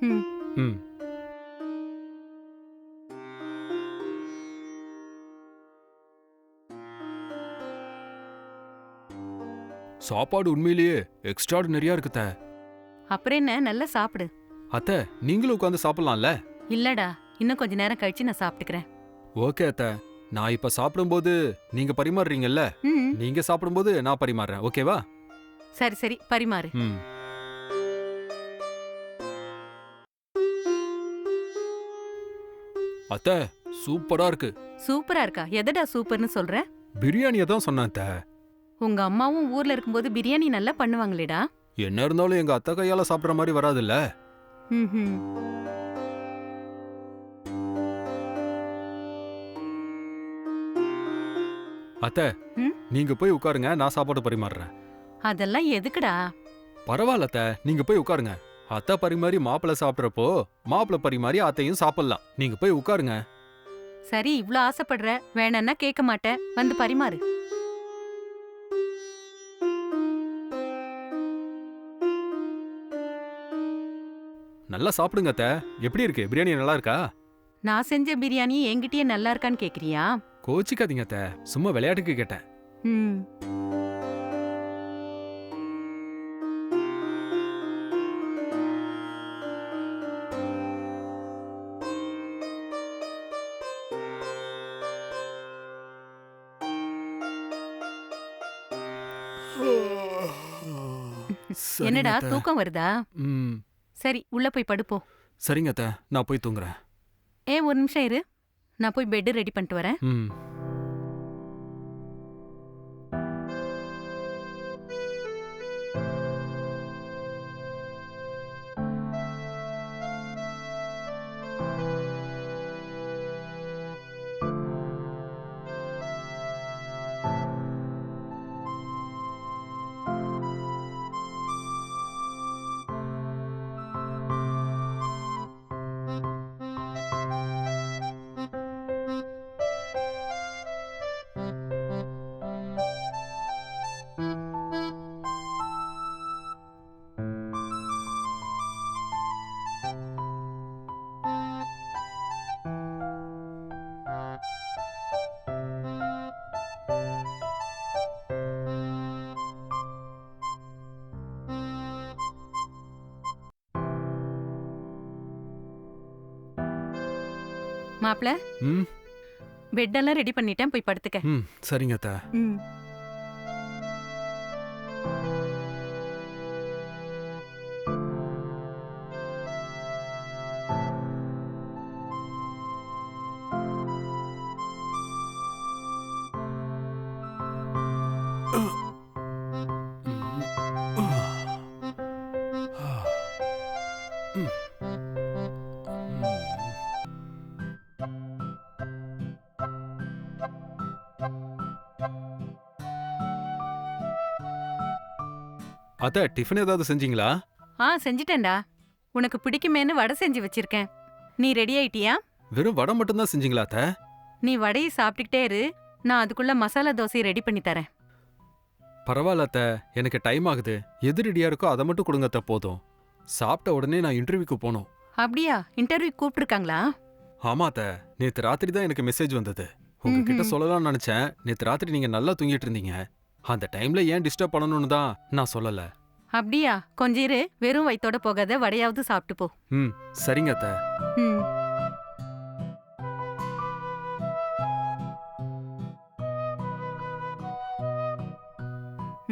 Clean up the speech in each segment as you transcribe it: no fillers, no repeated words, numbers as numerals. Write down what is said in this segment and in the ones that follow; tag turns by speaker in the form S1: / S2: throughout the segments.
S1: ம்.
S2: ம். சாப்பாடு உண்மையிலேயே எக்ஸ்ட்ராடினரியா இருக்கு அத்தை.
S1: அப்புறம் என்ன, நல்லா சாப்பிடு.
S2: அத்தை, நீங்களும் உட்காந்து சாப்பிடலாம்ல?
S1: இல்லடா, இன்னும் கொஞ்ச நேரம் கழிச்சு நான் சாப்பிட்டுக்கிறேன்.
S2: ஓகே அத்தை. நான் இப்ப சாப்பிடும்போது நீங்க பரிமாறுறீங்கல்ல?
S1: ம்.
S2: நீங்க சாப்பிடும்போது நான் பரிமாறுறேன். ஓகேவா?
S1: சரி சரி, பரிமாறு.
S2: ம். அத்தை, சூப்பரா இருக்கு.
S1: சூப்பரா இருக்கா? எதடா சூப்பர்னு சொல்ற?
S2: பிரியாணியை தான் சொன்னேன் அத்தை.
S1: உங்க அம்மாவும் ஊர்ல இருக்கும்போது பிரியாணி நல்லா பண்ணுவாங்களேடா.
S2: என்ன இருந்தாலும் எங்க அத்தை கையால சாப்பிடுற மாதிரி வராதுல்ல?
S1: ம்ஹும்.
S2: அத்தை,
S1: ம்?
S2: நீங்க போய் உட்காருங்க, நான் சாப்பாடு பரிமாறுறேன்.
S1: அதெல்லாம் எதுக்குடா?
S2: பரவாயில்ல அத்தை, நீங்க போய் உட்காருங்க. அத்தை பரிமாறி மாப்பிள்ளை சாப்பிட்றப்போ மாப்பிள்ளை பரிமாறி அத்தையும் சாப்பிடலாம். நீங்க போய் உட்காருங்க.
S1: சரி, இவ்ளோ ஆசைப்படுற, வேணான்னா கேட்க மாட்டேன், வந்து பரிமாறு.
S2: நல்லா சாப்பிடுங்க அத்தை. எப்படி இருக்கு? பிரியாணி நல்லா இருக்கா?
S1: நான் செஞ்ச பிரியாணி என்கிட்டயே நல்லா இருக்கான்னு கேக்குறியா?
S2: கோச்சிக்காதீங்க அத்தை, சும்மா விளையாட்டுக்கு கேட்டேன்.
S1: ம்.
S2: சரிங்க
S1: என்னடா
S2: அத்தை.
S1: தூக்கம் வருதா?
S2: ம்.
S1: சரி, உள்ள போய் படுப்போ.
S2: சரிங்க அத்தை, நான் போய் தூங்குறேன்.
S1: ஒரு நிமிஷம் இரு, நான் போய் பெட் ரெடி பண்ணிட்டு வரேன்.
S2: ம்.
S1: மாப்ள,
S2: ம்.
S1: பெட்டெல்லாம் ரெடி பண்ணிட்டேன், போய் படுத்துக்க.
S2: ம். சரிங்க அத்தை.
S1: ம்.
S2: அத்தை, டிஃபன் ஏதாவது செஞ்சீங்களா?
S1: செஞ்சிட்டேன்டா. உனக்கு பிடிக்குமேன்னு வடை செஞ்சு வச்சிருக்கேன். நீ ரெடி ஆயிட்டியா?
S2: வெறும் வடை மட்டும்தான் செஞ்சீங்களா அத்தை?
S1: நீ வடையை சாப்பிட்டுக்கிட்டே இரு, நான் அதுக்குள்ள மசாலா தோசை ரெடி பண்ணி தரேன்.
S2: பரவாயில்ல அத்தை, எனக்கு டைம் ஆகுது. எது ரெடியா இருக்கோ அதை மட்டும் கொடுங்க அத்தை, போதும். சாப்பிட்ட உடனே நான் இன்டர்வியூக்கு போகணும்.
S1: அப்படியா? இன்டர்வியூ கூப்பிட்டுருக்காங்களா?
S2: ஆமா அத்தை, நேத்து ராத்திரி தான் எனக்கு மெசேஜ் வந்தது. உங்ககிட்ட சொல்லலாம்னு நினைச்சேன். நேத்து ராத்திரி நீங்க நல்லா தூங்கிட்டு இருந்தீங்க. அந்த டைம்ல ஏன் டிஸ்டர்ப் பண்ணணும்னு தான் நான் சொல்லல.
S1: அப்படியா? கொஞ்சம் இரு, வெறும் வயித்தோட போகாத, வடையாவது சாப்பிட்டு போ.
S2: ம். சரிங்க அத்தை.
S1: ம்.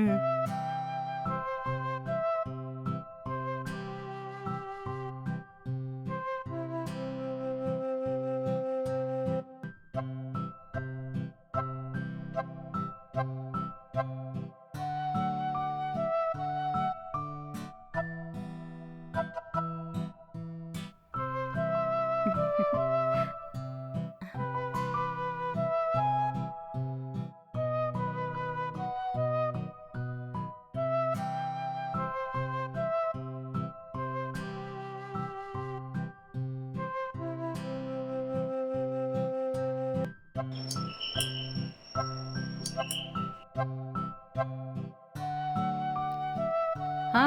S1: ம்.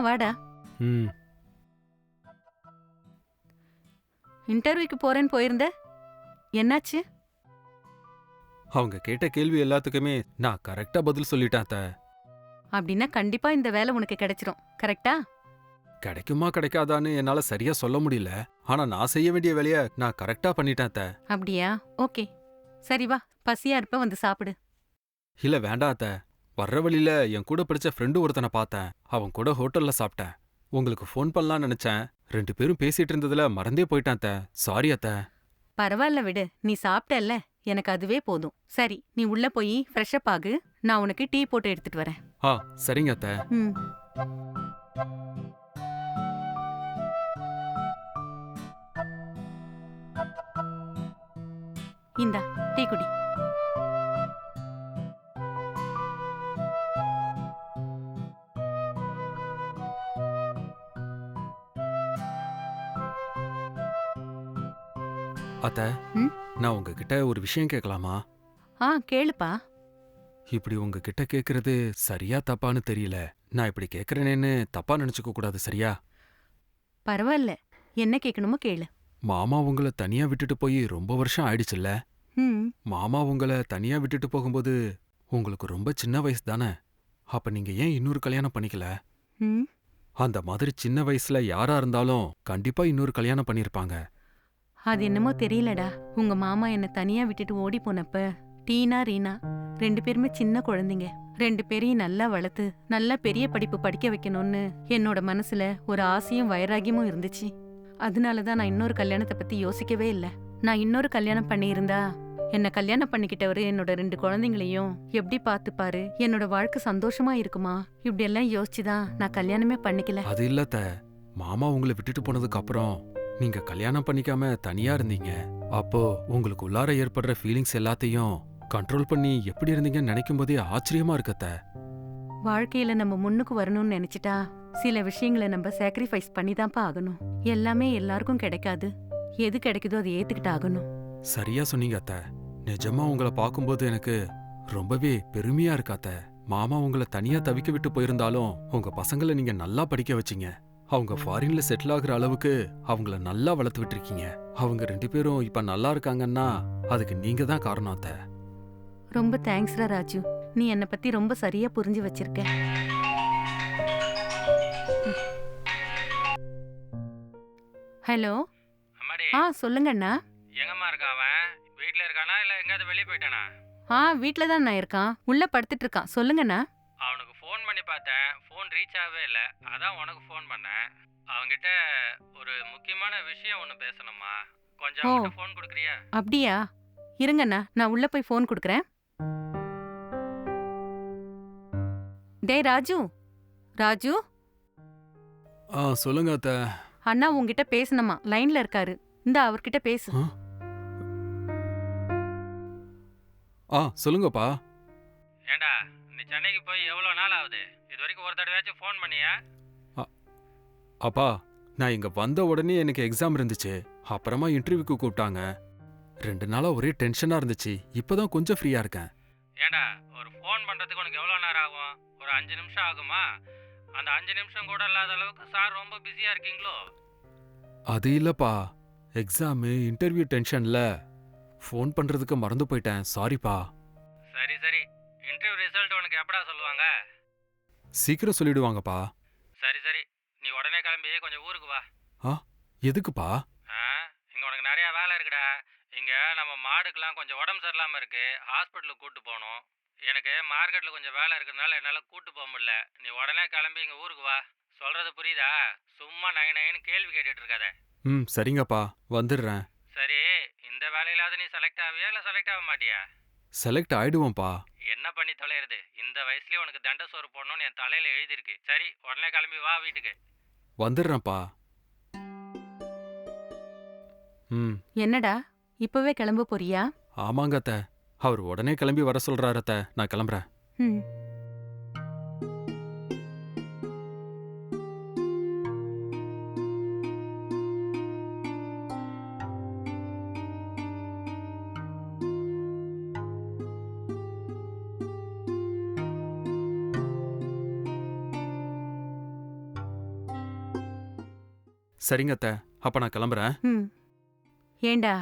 S1: வாடா.
S2: ம்.
S1: இன்டர்வியூக்கு போறேன்னு போயிருந்த, என்னாச்சு?
S2: அவங்க கேட்ட கேள்வி எல்லாத்துக்குமே நான் கரெக்டா பதில் சொல்லிட்டேன் அத்த.
S1: அப்படின்னா கண்டிப்பா இந்த வேலை உனக்கு கிடைச்சிரும், கரெக்டா?
S2: கிடைக்குமா கிடைக்காதான்னு என்னால சரியா சொல்ல முடியல. ஆனா நான் செய்ய வேண்டிய வேலைய நான் கரெக்டா பண்ணிட்டேன் அத்த.
S1: அப்படியா? ஓகே. சரி வா, பசியா இருப்ப வந்து சாப்பிடு.
S2: இல்ல வேண்டாம் அத்த. வர்ற வழியில என் கூட படிச்ச ஃப்ரெண்டு ஒருத்தனை பார்த்தேன். அவன் கூட ஹோட்டல்ல சாப்பிட்டேன். உங்களுக்கு ஃபோன் பண்ணலாம்னு நினைச்சேன். 2 பேரும் பேசிட்டு இருந்ததுல மறந்தே போயிட்டேன் அத்த. சாரி அத்த.
S1: பரவாயில்ல விடு, நீ சாப்பிட்டல்ல, எனக்கு அதுவே போதும். சரி, நீ உள்ள போய் ஃப்ரெஷ் அப் ஆகு, நான் உனக்கு டீ போட்டு எடுத்துட்டு வரேன்.
S2: ஆ சரிங்க அத்த.
S1: ம். இந்தா டீ குடி.
S2: அத்த,
S1: ம்?
S2: நான் உங்ககிட்ட ஒரு விஷயம் கேட்கலாமா?
S1: கேளுப்பா.
S2: இப்படி உங்ககிட்ட கேக்குறது சரியா தப்பான்னு தெரியல. நான் இப்படி கேக்குறேனேன்னு தப்பா நினைச்சுக்க கூடாது, சரியா?
S1: பரவாயில்ல, என்ன கேட்கணுமோ கேளு.
S2: மாமா உங்கள தனியா விட்டுட்டு போய் ரொம்ப வருஷம் ஆயிடுச்சுல்ல?
S1: ம்.
S2: மாமா உங்கள தனியா விட்டுட்டு போகும்போது உங்களுக்கு ரொம்ப சின்ன வயசு தானே? அப்ப நீங்க ஏன் இன்னொரு கல்யாணம் பண்ணிக்கல?
S1: ம்.
S2: அந்த மாதிரி சின்ன வயசுல யாரா இருந்தாலும் கண்டிப்பா இன்னொரு கல்யாணம் பண்ணிருப்பாங்க.
S1: அது என்னமோ தெரியலடா, உங்க மாமா என்ன தனியா விட்டுட்டு ஓடி போனப்ப டீனா ரீனா 2 பேருமே சின்ன குழந்தைங்க. 2 பேரையும் நல்லா வளர்த்து நல்லா பெரிய படிப்பு படிக்க வைக்கணும்னு என்னோட மனசுல ஒரு ஆசையும் வைராகியமும் இருந்துச்சு. அதனாலதான் நான் இன்னொரு கல்யாணத்தை பத்தி யோசிக்கவே இல்ல. நான் இன்னொரு கல்யாணம் பண்ணியிருந்தா என்ன கல்யாணம் பண்ணிக்கிட்டவரு என்னோட 2 குழந்தைங்களையும் எப்படி பாத்துப்பாரு, என்னோட வாழ்க்கை சந்தோஷமா இருக்குமா, இப்படி எல்லாம் யோசிச்சுதான் நான் கல்யாணமே பண்ணிக்கல.
S2: அது இல்ல அத்த. மாமா உங்களை விட்டுட்டு போனதுக்கு அப்புறம் நீங்க கல்யாணம் பண்ணிக்காம தனியா இருந்தீங்க. அப்போ உங்களுக்கு உள்ளார ஏற்படுற ஃபீலிங்ஸ் எல்லாத்தையும் கண்ட்ரோல் பண்ணி எப்படி இருந்தீங்கன்னு நினைக்கும் போதே ஆச்சரியமா இருக்கு அத்த.
S1: வாழ்க்கையில நம்ம முன்னுக்கு வரணும்னு நினைச்சிட்டா சில விஷயங்களை நம்ம சாக்ரிஃபைஸ் பண்ணி தான்ப்பா ஆகணும். எல்லாமே எல்லாருக்கும் கிடைக்காது. எது கிடைக்குதோ அதை ஏத்துக்கிட்டு ஆகணும்.
S2: சரியா சொன்னீங்க அத்த. நிஜமா உங்களை பார்க்கும்போது எனக்கு ரொம்பவே பெருமையா இருக்கு அத்த. மாமா உங்களை தனியா தவிக்க விட்டு போயிருந்தாலும் உங்க பசங்களை நீங்க நல்லா படிக்க வச்சீங்க. அவங்க ஃபாரின்ல செட்டில் ஆகுற அளவுக்கு அவங்கள நல்லா வளர்த்து விட்டுருக்கீங்க. அவங்க 2 பேரும் இப்ப நல்லா இருக்காங்கன்னா அதுக்கு நீங்க தான் காரணம் அத்த.
S1: ரொம்ப தேங்க்ஸ்ரா ராஜு, நீ என்னை பத்தி ரொம்ப சரியா புரிஞ்சு வச்சிருக்க. ஹலோ.
S3: அம்மாடி,
S1: சொல்லுங்க அண்ணா.
S3: எங்கம்மா இருக்கான் அவன்? வீட்ல இருக்கானா இல்ல எங்கயாவது வெளியே போயிட்டானா?
S1: வீட்ல தான் நான் இருக்கான், உள்ள படுத்துட்டு இருக்கான். சொல்லுங்கண்ணா.
S3: அவனுக்கு ஃபோன் பண்ணி பார்த்தேன், ஃபோன் ரீச் ஆகவே இல்லை. அதான் உனக்கு ஃபோன் பண்ணேன். அவன்கிட்ட ஒரு முக்கியமான விஷயம் ஒன்று பேசணுமா? கொஞ்சம் அவன்கிட்ட ஃபோன் கொடுக்குறியா?
S1: அப்படியா? இருங்கண்ணா, நான் உள்ள போய் ஃபோன் கொடுக்குறேன். டேய் ராஜு, ராஜு,
S2: சொல்லுங்க அத்த.
S1: அண்ணா உன்கிட்ட பேசணுமா, லைன்ல இருக்காரு. இந்த அவர்கிட்ட பேசு.
S2: சொல்லுங்கப்பா.
S3: ஏண்டா, நீ சென்னைக்கு போய் எவ்வளோ நாள் ஆகுது? இது வரைக்கும் ஒரு தடவையாச்சும் ஃபோன் பண்ணியா?
S2: அப்பா, நான் இங்க வந்த உடனே எனக்கு எக்ஸாம் இருந்துச்சு. அப்புறமா இன்டர்வியூக்கு கூப்பிட்டாங்க. 2 நாளா ஒரே டென்ஷனா இருந்துச்சு. இப்பதான் கொஞ்சம் ஃப்ரீயா இருக்கேன்.
S3: ஏண்டா, ஒரு ஃபோன் பண்ணுறதுக்கு உனக்கு எவ்வளோ நேரம் ஆகும்? ஒரு 5 நிமிஷம் ஆகுமா? அந்த 5 நிமிஷம் கூட இல்லாத அளவுக்கு சார் ரொம்ப பிஸியாக இருக்கீங்களோ?
S2: அது இல்லப்பா, எக்ஸாமு இன்டர்வியூ டென்ஷன்ல ஃபோன் பண்றதுக்கு மறந்து போயிட்டேன். சாரிப்பா.
S3: சரி சரி, இன்டர்வியூ ரிசல்ட் உனக்கு எப்படா சொல்லுவாங்க?
S2: சீக்கிரம் சொல்லிடுவாங்கப்பா.
S3: சரி சரி, நீ உடனே கிளம்பி கொஞ்சம் ஊருக்கு வா.
S2: எதுக்குப்பா?
S3: இங்கே உனக்கு நிறையா வேலை இருக்குடா. இங்கே நம்ம மாடுக்கெலாம் கொஞ்சம் உடம்பு சரியில்லாமல் இருக்கு, ஹாஸ்பிட்டலுக்கு கூப்பிட்டு போகணும். எனக்கு மார்க்கெட்டில் கொஞ்சம் வேலை இருக்கிறதுனால என்னால் கூப்பிட்டு போக முடியல. நீ உடனே கிளம்பி இங்கே ஊருக்கு வா. சொல்கிறது புரியுதா? சும்மா நைன்னு கேள்வி கேட்டுட்டு இருக்காத.
S2: சரிங்கப்பா, வந்துடுறேன்.
S3: சரி, இந்த வேலையிலாவது நீ செலக்ட் ஆவியா இல்லை செலக்ட் ஆக மாட்டியா?
S2: செலக்ட் ஆயிடுவோம்ப்பா.
S3: என்ன பண்ணி தொலைகிறது? இந்த வயசுலயே உனக்கு தண்ட சோறு போடணும்னு என் தலையில எழுதியிருக்கு. சரி, உடனே கிளம்பி வா வீட்டுக்கு.
S2: வந்துடுறேன்ப்பா.
S1: என்னடா, இப்பவே கிளம்ப போறியா?
S2: ஆமாங்க அத்த. அவர் உடனே கிளம்பி வர சொல்றாரு அத்த. நான் கிளம்புறேன்.
S1: ம்.
S2: சரிங்க அத்த, அப்ப நான் கிளம்புறேன்.
S1: ம். ஏண்டா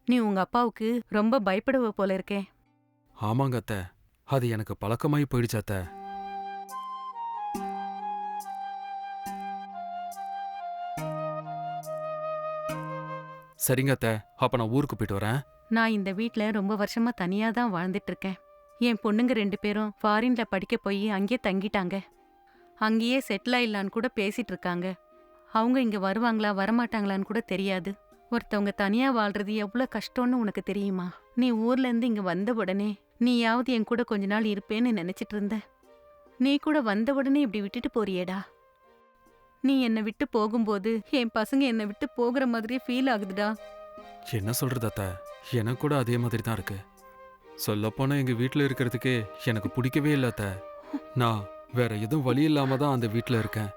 S1: நீ உங்க அப்பாவுக்கு ரொம்ப பயப்படுவ போல இருக்கே.
S2: ஆமாங்க அத்தை, அது எனக்கு பழக்கமாயி போயிடுச்சு அத்தை. சரிங்க அத்தை, அப்ப நான் ஊருக்கு போயிட்டு வரேன்.
S1: நான் இந்த வீட்ல ரொம்ப வருஷமா தனியா தான் வாழ்ந்துட்டு இருக்கேன். என் பொண்ணுங்க 2 பேரும் ஃபாரின்ல படிக்க போய் அங்கேயே தங்கிட்டாங்க. அங்கேயே செட்டில் ஆயிடலான்னு கூட பேசிட்டு இருக்காங்க. அவங்க இங்க வருவாங்களா வரமாட்டாங்களான்னு கூட தெரியாது. ஒருத்தவங்க தனியா வாழ்றது எவ்வளோ கஷ்டம்னு உனக்கு தெரியுமா? நீ ஊர்ல இருந்து இங்க வந்த உடனே நீயாவது என் கூட கொஞ்ச நாள் இருப்பேன்னு நினைச்சிட்டு இருந்த. நீ கூட வந்த உடனே இப்படி விட்டுட்டு போறியேடா. நீ என்னை விட்டு போகும்போது என் பசங்க என்னை விட்டு போகிற மாதிரியே ஃபீல் ஆகுதுடா.
S2: என்ன சொல்றது அத்தை, எனக்கு கூட அதே மாதிரி தான் இருக்கு. சொல்லப்போனா எங்க வீட்ல இருக்கிறதுக்கே எனக்கு பிடிக்கவே இல்ல அத்தை. நான் வேற எதுவும் வழி இல்லாம தான் அந்த வீட்ல இருக்கேன்.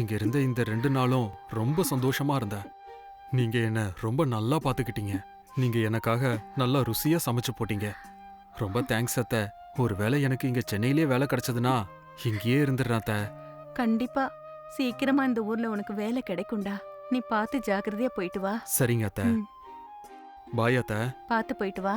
S2: இங்க இருந்த இந்த 2 நாளும் ரொம்ப சந்தோஷமா இருந்தேன். நீங்க என்ன ரொம்ப நல்லா பாத்துக்கிட்டீங்க. நீங்க எனக்காக நல்லா ருசியா சமைச்சு போட்டீங்க. ரொம்ப தேங்க்ஸ் அத்தை. ஒருவேளை எனக்கு இங்க சென்னையிலே வேலை கிடைச்சதுன்னா இங்கேயே இருந்துடுறேன் அத்தை.
S1: கண்டிப்பா சீக்கிரமா இந்த ஊர்ல உனக்கு வேலை கிடைக்கும்டா. நீ பார்த்து ஜாக்கிரதையா போயிட்டு வா.
S2: சரிங்க அத்தை.
S1: ம்.
S2: பாய் அத்தை.
S1: பார்த்து போயிட்டு வா.